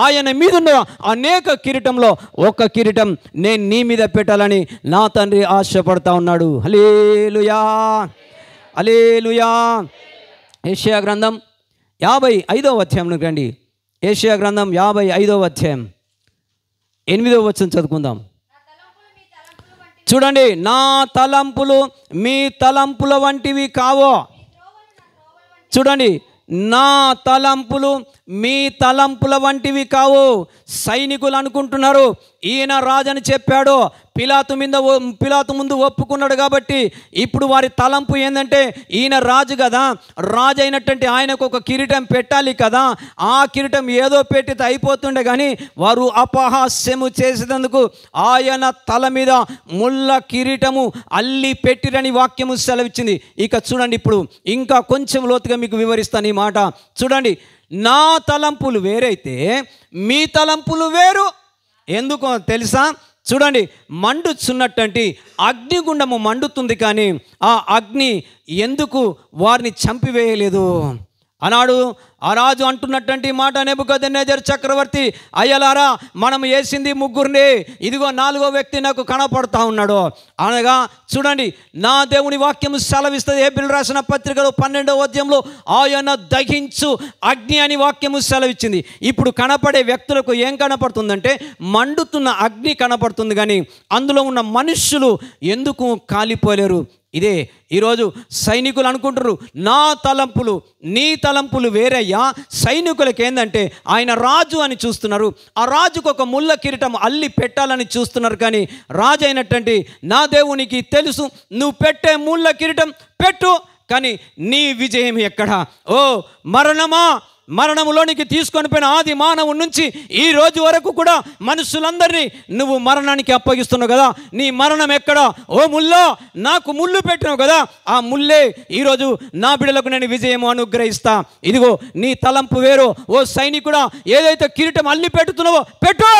A: ఆయన మీద ఉన్న అనేక కిరీటంలో ఒక కిరీటం నేను నీ మీద పెట్టాలని నా తండ్రి ఆశపడతా ఉన్నాడు. హల్లెలూయా, హల్లెలూయా. యెషయా గ్రంథం 55వ అధ్యాయంలోకి రండి. యెషయా గ్రంథం 55వ అధ్యాయం 8వ వచనం చదువుకుందాం. చూడండి, నా తలంపులు మీ తలంపుల వంటివి కావో. చూడండి, నా తలంపులు మీ తలంపుల వంటివి కావు. సైనికులు అనుకుంటున్నారు ఈయన రాజని చెప్పాడు, పిలాతు ముందు ఒప్పుకున్నాడు కాబట్టి ఇప్పుడు వారి తలంపు ఏంటంటే ఈయన రాజు కదా, రాజు అయినటువంటి ఆయనకు ఒక కిరీటం పెట్టాలి కదా, ఆ కిరీటం ఏదో పెట్టితే అయిపోతుండే. కానీ వారు అపహాస్యము చేసేందుకు ఆయన తల మీద ముళ్ళ కిరీటము అల్లి పెట్టిరని వాక్యము సెలవిచ్చింది. ఇక చూడండి, ఇప్పుడు ఇంకా కొంచెం లోతుగా మీకు వివరిస్తాను ఈ మాట. చూడండి, నా తలంపులు వేరైతే మీ తలంపులు వేరు. ఎందుకో తెలుసా? చూడండి, మండుచున్నటువంటి అగ్నిగుండము మండుతుంది, కానీ ఆ అగ్ని ఎందుకు వారిని చంపివేయలేదు అన్నాడు. ఆ రాజు అంటున్నటువంటి మాట, నెబుకద్నెజర్ చక్రవర్తి, అయ్యలారా మనం వేసింది ముగ్గురిని, ఇదిగో నాలుగో వ్యక్తి నాకు కనపడతా ఉన్నాడు అనగా, చూడండి నా దేవుని వాక్యం సెలవిస్తుంది. హెబ్రీయులకు రాసిన పత్రికలో 12వ అధ్యాయంలో ఆయన దహించు అగ్ని అని వాక్యము సెలవిచ్చింది. ఇప్పుడు కనపడే వ్యక్తులకు ఏం కనపడుతుందంటే మండుతున్న అగ్ని కనపడుతుంది, కానీ అందులో ఉన్న మనుష్యులు ఎందుకు కాలిపోలేరు. ఇదే ఈరోజు సైనికులు అనుకుంటారు నా తలంపులు నీ తలంపులు వేరయ్యా. సైనికులకి ఏంటంటే ఆయన రాజు అని చూస్తున్నారు, ఆ రాజుకు ఒక ముళ్ళ కిరీటం అల్లి పెట్టాలని చూస్తున్నారు. కానీ రాజు అయినటువంటి నా దేవునికి తెలుసు, నువ్వు పెట్టే ముళ్ళ కిరీటం పెట్టు, కానీ నీ విజయం ఎక్కడ? ఓ మరణమా, మరణములోనికి తీసుకొని పోయిన ఆది మానవు నుంచి ఈ రోజు వరకు కూడా మనుషులందరినీ నువ్వు మరణానికి అప్పగిస్తున్నావు కదా, నీ మరణం ఎక్కడ? ఓ ముల్లో, నాకు ముళ్ళు పెట్టినావు కదా, ఆ ముల్లే ఈరోజు నా బిడ్డలకు నేను విజయము అనుగ్రహిస్తా. ఇదిగో నీ తలంపు వేరు. ఓ సైనికుడా, ఏదైతే కిరీటం అల్లి పెట్టుతున్నావో పెట్టు.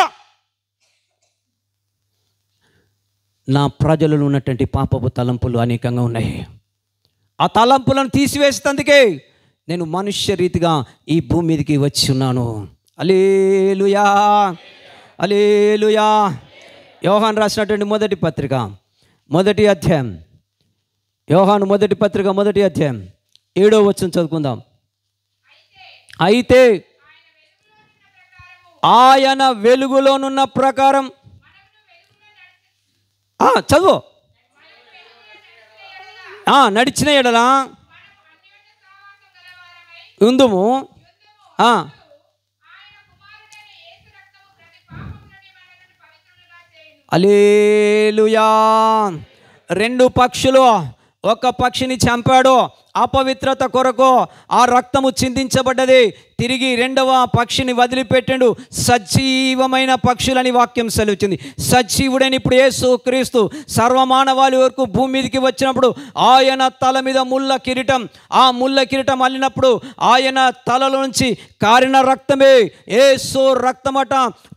A: నా ప్రజలలో ఉన్నటువంటి పాపపు తలంపులు అనేకంగా ఉన్నాయి. ఆ తలంపులను తీసివేసేందుకే నేను మనుష్య రీతిగా ఈ భూమి మీదకి వచ్చి ఉన్నాను. హల్లెలూయా, హల్లెలూయా. యోహాను రాసినటువంటి మొదటి పత్రిక 1వ అధ్యాయం, యోహాను మొదటి పత్రిక 1వ అధ్యాయం 7వ వచనం చదువుకుందాం. అయితే ఆయన వెలుగులోనున్న ప్రకారం చదువు నడిచిన ఎడలా ఉందుము. హల్లెలూయా. 2 పక్షులు, ఒక పక్షిని చంపాడు అపవిత్రత కొరకు, ఆ రక్తము చిందించబడ్డది. తిరిగి 2వ పక్షిని వదిలిపెట్టాడు. సజీవమైన పక్షులని వాక్యం సెలవుచ్చింది. సజీవుడని ఇప్పుడు యేసు క్రీస్తు సర్వమానవాళి వరకు భూమి మీదకి వచ్చినప్పుడు ఆయన తల మీద ముళ్ళ కిరీటం, ఆ ముళ్ళ కిరీటం అల్లినప్పుడు ఆయన తలలో నుంచి కారిన రక్తమే యేసు రక్తమట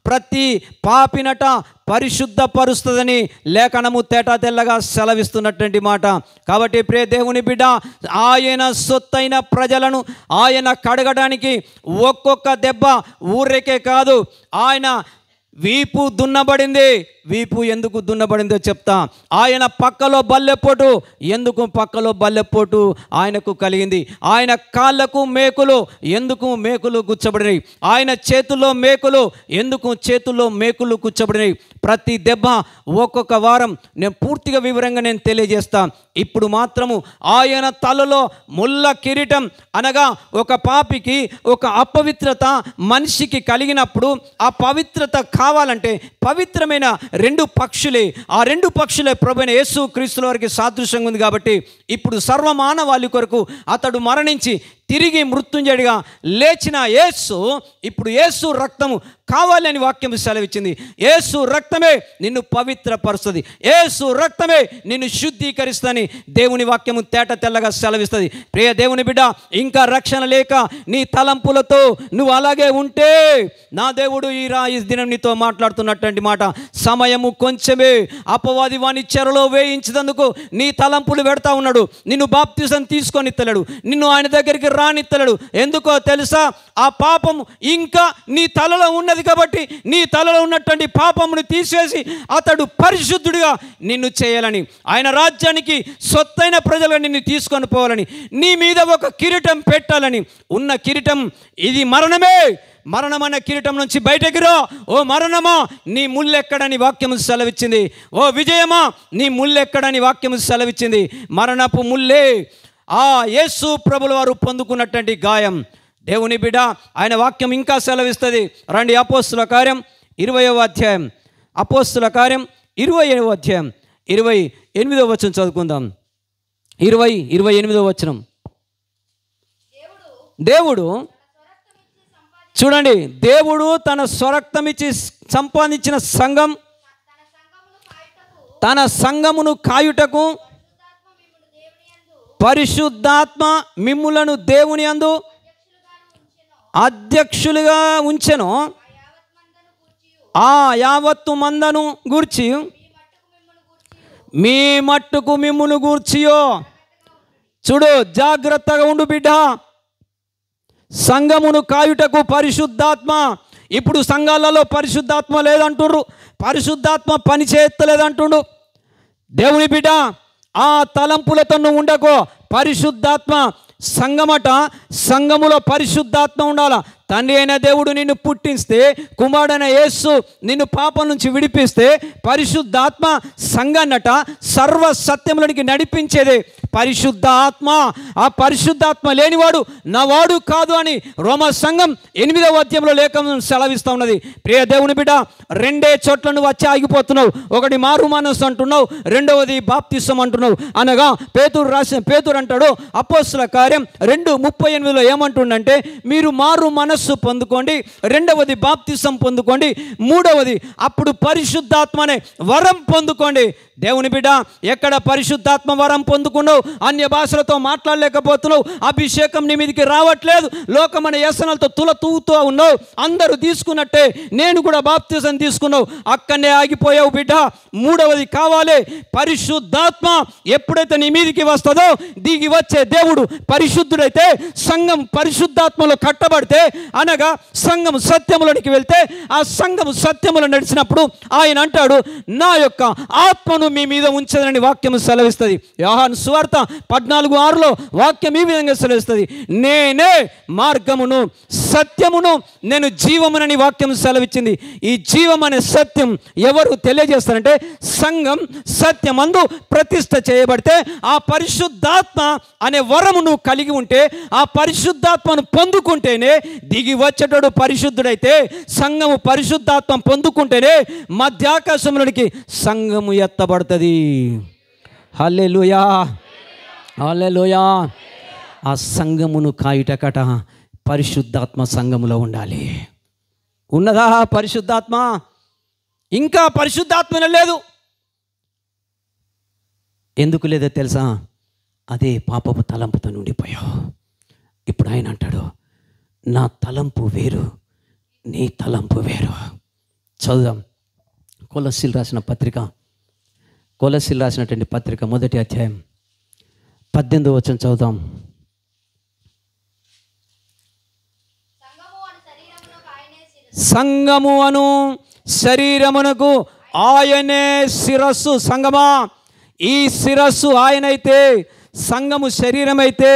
A: ప్రతి పాపినట పరిశుద్ధపరుస్తుందని లేఖనము తేటా తెల్లగా సెలవిస్తున్నటువంటి మాట. కాబట్టి ప్రియ దేవుని బిడ్డ, ఆయన సొత్తైన ప్రజలను ఆయన కడగడానికి ఒక్కొక్క దెబ్బ ఊరేకే కాదు, ఆయన వీపు దున్నబడింది. వీపు ఎందుకు దున్నబడిందో చెప్తా. ఆయన పక్కలో బల్లెపోటు, ఎందుకు పక్కలో బల్లెపోటు ఆయనకు కలిగింది. ఆయన కాళ్ళకు మేకులు, ఎందుకు మేకులు గుచ్చబడినాయి. ఆయన చేతుల్లో మేకులు, ఎందుకు చేతుల్లో మేకులు గుచ్చబడినాయి. ప్రతి దెబ్బ ఒక్కొక్క వారం నేను పూర్తిగా వివరంగా నేను తెలియజేస్తాను. ఇప్పుడు మాత్రము ఆయన తలలో ముళ్ళ కిరీటం అనగా ఒక పాపికి ఒక అపవిత్రత మనిషికి కలిగినప్పుడు ఆ పవిత్రత కావాలంటే పవిత్రమైన 2 పక్షులే, ఆ 2 పక్షులే ప్రభువైన యేసు క్రీస్తుల వారికి సాదృశ్యంగా ఉంది. కాబట్టి ఇప్పుడు సర్వమానవాళి కొరకు అతడు మరణించి తిరిగి మృత్యుంజయుడిగా లేచిన యేసు ఇప్పుడు యేసు రక్తము కావాలని వాక్యం సెలవిచ్చింది. యేసు రక్తమే నిన్ను పవిత్రపరుస్తుంది, యేసు రక్తమే నిన్ను శుద్ధీకరిస్తుందని దేవుని వాక్యము తేట తెల్లగా సెలవిస్తుంది. ప్రియ దేవుని బిడ్డ, ఇంకా రక్షణ లేక నీ తలంపులతో నువ్వు అలాగే ఉంటే నా దేవుడు ఈ దినం నీతో మాట్లాడుతున్నటువంటి మాట, సమయము కొంచెమే, అపవాది వాని చెరలో వేయించినందుకు నీ తలంపులు పెడతా ఉన్నాడు. నిన్ను బాప్తిజం తీసుకొని ఇత్తలేడు, నిన్ను ఆయన దగ్గరికి రానిత్తలేడు. ఎందుకో తెలుసా? ఆ పాపం ఇంకా నీ తలలో ఉన్నది కాబట్టి నీ తలలో ఉన్నటువంటి పాపమును తీసివేసి అతడు పరిశుద్ధుడిగా నిన్ను చేయాలని, ఆయన రాజ్యానికి సొత్తైన ప్రజలుగా నిన్ను తీసుకొని పోవాలని, నీ మీద ఒక కిరీటం పెట్టాలని. ఉన్న కిరీటం ఇది మరణమే. మరణమన్న కిరీటం నుంచి బయటకి రా. ఓ మరణమా, నీ ముల్లెక్కడని వాక్యము సెలవిచ్చింది. ఓ విజయమా, నీ ముల్లెక్కడని వాక్యము సెలవిచ్చింది. మరణపు ముల్లే ఆ యేసు ప్రభుల వారు పొందుకున్నటువంటి గాయం. దేవుని బిడ్డ, ఆయన వాక్యం ఇంకా సెలవిస్తుంది. రండి, అపోస్తుల కార్యం 20వ అధ్యాయం, అపోస్తుల కార్యం 20వ అధ్యాయం 28వ వచనం చదువుకుందాం. 28వ వచనం. దేవుడు చూడండి, దేవుడు తన స్వరక్తమిచ్చి సంపాదించిన సంఘం, తన సంఘమును కాయుటకు పరిశుద్ధాత్మ మిమ్ములను దేవుని యందు అధ్యక్షులుగా ఉంచెను. ఆ యావత్తు మందను గూర్చి మీ మట్టుకు మిమ్మును గూర్చియో. చూడు, జాగ్రత్తగా ఉండు బిడ్డ. సంఘమును కాయుటకు పరిశుద్ధాత్మ. ఇప్పుడు సంఘాలలో పరిశుద్ధాత్మ లేదంటుండ్రు, పరిశుద్ధాత్మ పని చేయలేదంటుండు. దేవుని బిడ్డ, ఆ తలంపులతో నువ్వు ఉండకో. పరిశుద్ధాత్మ సంఘమట, సంఘములో పరిశుద్ధాత్మ ఉండాల. తండ్రి అయిన దేవుడు నిన్ను పుట్టిస్తే, కుమారుడైన యేసు నిన్ను పాపం నుంచి విడిపిస్తే, పరిశుద్ధాత్మ సంఘాన్నట సర్వ సత్యములనికి నడిపించేదే పరిశుద్ధ ఆత్మ. ఆ పరిశుద్ధాత్మ లేనివాడు నావాడు కాదు అని రోమా సంఘం 8వ అధ్యాయంలో లేఖనం సెలవిస్తూ ఉన్నది. ప్రియ దేవుని బిడ్డ, రెండే చోట్ల నువ్వు వచ్చి ఆగిపోతున్నావు. ఒకటి మారు మనస్సు అంటున్నావు, రెండవది బాప్తిసం అంటున్నావు. అనగా పేతురు అంటాడు అపోస్తుల కార్యం 2:38 ఏమంటుండంటే, మీరు మారు మనస్సు పొందుకోండి, రెండవది బాప్తిసం పొందుకోండి, మూడవది అప్పుడు పరిశుద్ధాత్మనే వరం పొందుకోండి. దేవుని బిడ్డ, ఎక్కడ పరిశుద్ధాత్మ వరం పొందుకున్నావు, అన్య భాషలతో మాట్లాడలేకపోతున్నావు, అభిషేకం నీ మీదకి రావట్లేదు, లోకమైన వ్యసనాలతో తూగుతూ ఉన్నావు, అందరూ తీసుకున్నట్టే నేను కూడా బాప్తిజం తీసుకున్నావు, అక్కడనే ఆగిపోయావు బిడ్డ. మూడవది కావాలి, పరిశుద్ధాత్మ ఎప్పుడైతే నీ మీదకి వస్తుందో, దిగి వచ్చే దేవుడు పరిశుద్ధుడైతే, సంఘం పరిశుద్ధాత్మలో కట్టబడితే, అనగా సంఘం సత్యములోనికి వెళ్తే, ఆ సంఘం సత్యములో నడిచినప్పుడు ఆయన అంటాడు, నా యొక్క ఆత్మను మీ మీద ఉంచదని వాక్యం సెలవిస్తుంది. యోహాను సువార్త 14:6లో వాక్యం ఈ విధంగా సెలవిస్తుంది, నేనే మార్గమును సత్యమును నేను జీవమునని వాక్యం సెలవిచ్చింది. ఈ జీవం అనే సత్యం ఎవరు తెలియజేస్తారంటే, సంఘం సత్యమందు ప్రతిష్ఠ చేయబడితే, ఆ పరిశుద్ధాత్మ అనే వరము నువ్వు కలిగి ఉంటే, ఆ పరిశుద్ధాత్మను పొందుకుంటేనే దిగి వచ్చేటోడు పరిశుద్ధుడైతే, సంఘము పరిశుద్ధాత్మ పొందుకుంటేనే మధ్యాకాశంలోనికి సంఘము ఎత్తబడుతుంది. హల్లెలూయా, హల్లెలూయా. ఆ సంఘమును కాయుటకట పరిశుద్ధాత్మ సంఘములో ఉండాలి. ఉన్నదా పరిశుద్ధాత్మ? ఇంకా పరిశుద్ధాత్మ లేదు. ఎందుకు లేదో తెలుసా? అదే పాపపు తలంపుతో ఉండిపోయావు. ఇప్పుడు ఆయన అంటాడు, నా తలంపు వేరు, నీ తలంపు వేరు. చదుదాం. కొలస్సీలు రాసినటువంటి పత్రిక 1వ అధ్యాయం 18వ వచనం చదువుదాం. సంఘము అను శరీరమునకు ఆయనే శిరస్సు. సంఘమా, ఈ శిరస్సు ఆయనైతే, సంఘము శరీరమైతే,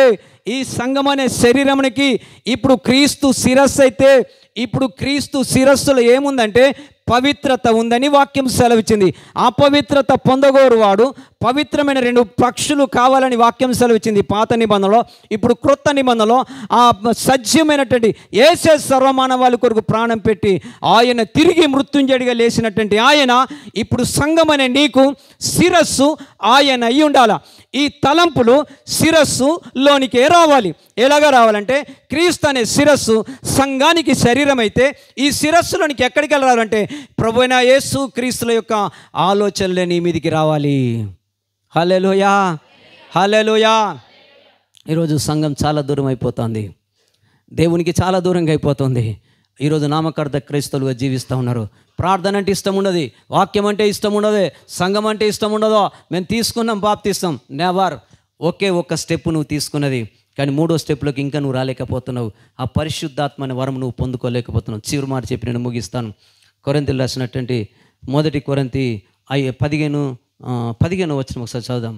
A: ఈ సంఘం అనే శరీరమునికి ఇప్పుడు క్రీస్తు శిరస్సు అయితే, ఇప్పుడు క్రీస్తు శిరస్సులో ఏముందంటే పవిత్రత ఉందని వాక్యం సెలవిచ్చింది. అపవిత్రత పొందగోరు వాడు పవిత్రమైన 2 పక్షులు కావాలని వాక్యం సెలవిచ్చింది పాత నిబంధనలో. ఇప్పుడు క్రొత్త నిబంధనలో ఆ సజ్యమైనటువంటి యేసే సర్వమానవాళి కొరకు ప్రాణం పెట్టి ఆయన తిరిగి మృత్యుంజయుడిగా లేచినటువంటి ఆయన ఇప్పుడు సంఘమనే నీకు శిరస్సు ఆయన అయి ఉండాల. ఈ తలంపులు శిరస్సులోనికి రావాలి. ఎలాగా రావాలంటే క్రీస్తు అనే శిరస్సు సంఘానికి శరీరం అయితే ఈ శిరస్సులోనికి ఎక్కడికి వెళ్ళాలంటే ప్రభువైన యేసు క్రీస్తుల యొక్క ఆలోచనలే నీ మీదికి రావాలి. హల్లెలూయా, హల్లెలూయా. ఈరోజు సంఘం చాలా దూరం అయిపోతుంది, దేవునికి చాలా దూరంగా అయిపోతుంది. ఈరోజు నామకార్థ క్రైస్తవులుగా జీవిస్తూ ఉన్నారు. ప్రార్థన అంటే ఇష్టం ఉండదు, వాక్యం అంటే ఇష్టం ఉండదు, సంఘం అంటే ఇష్టం ఉండదు. మేము తీసుకున్నాం బాప్తిస్తాం, నెవర్. ఒక్క స్టెప్ నువ్వు తీసుకున్నది, కానీ 3వ స్టెప్లోకి ఇంకా నువ్వు రాలేకపోతున్నావు. ఆ పరిశుద్ధాత్మ అనే వరం నువ్వు పొందుకోలేకపోతున్నావు. చివరి మాట చెప్పి నేను ముగిస్తాను. కొరింథీయులకు రాసినటువంటి 1 కొరింథీ 15 వచనం ఒకసారి చదువుదాం.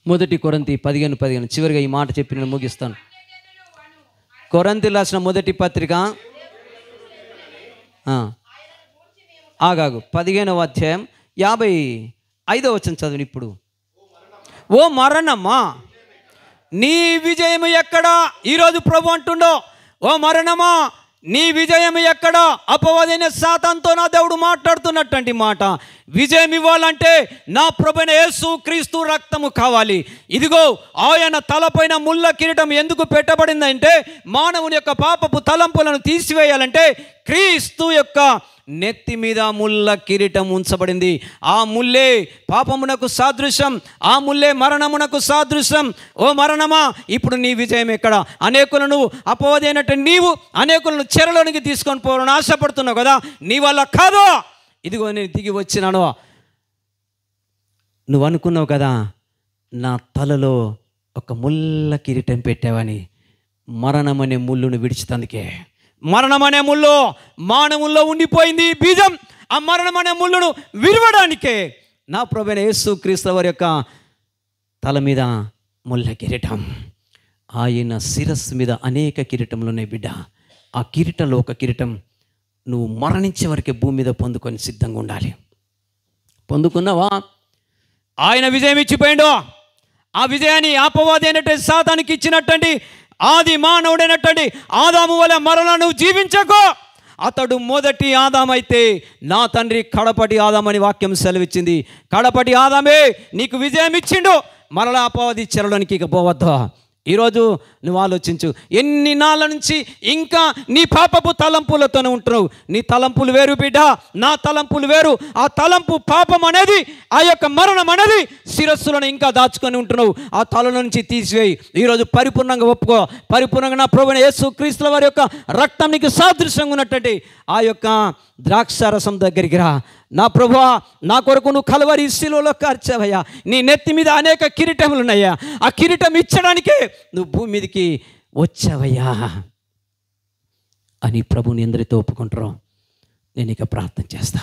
A: 1 కొరింథీ 15 చివరిగా ఈ మాట చెప్పి నేను ముగిస్తాను. కొరింథీయులకు రాసిన మొదటి పత్రిక ఆగాగు 15వ అధ్యాయం 55వ వచనం చదువు. ఇప్పుడు ఓ మరణమా నీ విజయం ఎక్కడా? ఈరోజు ప్రభు అంటుండో, ఓ మరణమా నీ విజయం ఎక్కడా? అపవాదైన సాతానుతో నా దేవుడు మాట్లాడుతున్నటువంటి మాట. విజయం ఇవ్వాలంటే నా ప్రభువైన యేసు క్రీస్తు రక్తము కావాలి. ఇదిగో ఆయన తలపైన ముళ్ళ కిరీటం ఎందుకు పెట్టబడిందంటే మానవుని యొక్క పాపపు తలంపులను తీసివేయాలంటే క్రీస్తు యొక్క నెత్తి మీద ముళ్ళ కిరీటం ఉంచబడింది. ఆ ముల్లే పాపమునకు సాదృశ్యం, ఆ ముల్లే మరణమునకు సాదృశ్యం. ఓ మరణమా ఇప్పుడు నీ విజయం ఎక్కడ? అనేకులను అపవాది అయినట్టు నీవు అనేకులను చెరలోనికి తీసుకొని పోవాలని ఆశపడుతున్నావు కదా, నీ వల్ల కాదు. ఇదిగో నేను దిగి వచ్చినాను. నువ్వు అనుకున్నావు కదా నా తలలో ఒక ముళ్ళ కిరీటం పెట్టావని. మరణం అనే ముళ్ళును విడిచితందుకే. మరణం అనే ముళ్ళు మానవుల్లో ఉండిపోయింది బీజం. ఆ మరణం అనే ముళ్ళును విరవడానికే నా ప్రభువైన యేసు క్రీస్తు వారి యొక్క తల మీద ముళ్ళ కిరీటం. ఆయన శిరస్సు మీద అనేక కిరీటంలు ఉన్నాయి బిడ్డ. ఆ కిరీటంలో ఒక కిరీటం నువ్వు మరణించే వరకే భూమి మీద పొందుకొని సిద్ధంగా ఉండాలి. పొందుకున్నావా? ఆయన విజయం ఇచ్చిపోయిండు. ఆ విజయాన్ని అపవాది అయినటువంటి సాతానికి ఇచ్చినటువంటి ఆది మానవుడైనటువంటి ఆదాము వల్ల మరలా నువ్వు జీవించకు. అతడు మొదటి ఆదామైతే నా తండ్రి కడపటి ఆదామని వాక్యం సెలవిచ్చింది. కడపటి ఆదామే నీకు విజయం ఇచ్చిండు. మరలా అపవాది చెరలోనికి ఇక పోవద్దు. ఈరోజు నువ్వు ఆలోచించు, ఎన్ని నాళ్ళ నుంచి ఇంకా నీ పాపపు తలంపులతోనే ఉంటున్నావు. నీ తలంపులు వేరు బిడ్డ, నా తలంపులు వేరు. ఆ తలంపు పాపం అనేది, ఆ యొక్క మరణం అనేది శిరస్సులను ఇంకా దాచుకొని ఉంటున్నావు. ఆ తల నుంచి తీసివేయి. ఈరోజు పరిపూర్ణంగా ఒప్పుకో. పరిపూర్ణంగా నా ప్రభువైన యేసు క్రీస్తుల వారి యొక్క రక్తం నీకు సాదృశ్యంగా ఉన్నటువంటి ఆ యొక్క ద్రాక్షారసం దగ్గరికి రా. నా ప్రభువా, నా కొరకు నువ్వు కల్వరి శిలువలో కార్చావయ్యా. నీ నెత్తి మీద అనేక కిరీటములు ఉన్నాయా. ఆ కిరీటం ఇచ్చడానికే నువ్వు భూమి మీదకి వచ్చావయ్యా అని ప్రభుని ఎందరితో ఒప్పుకుంటారో నేను ఇక ప్రార్థన చేస్తా.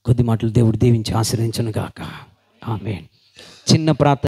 A: కొద్ది మాటలు దేవుడు దీవించి ఆశీర్వదించును గాక. ఆమేన్. చిన్న ప్రార్థన.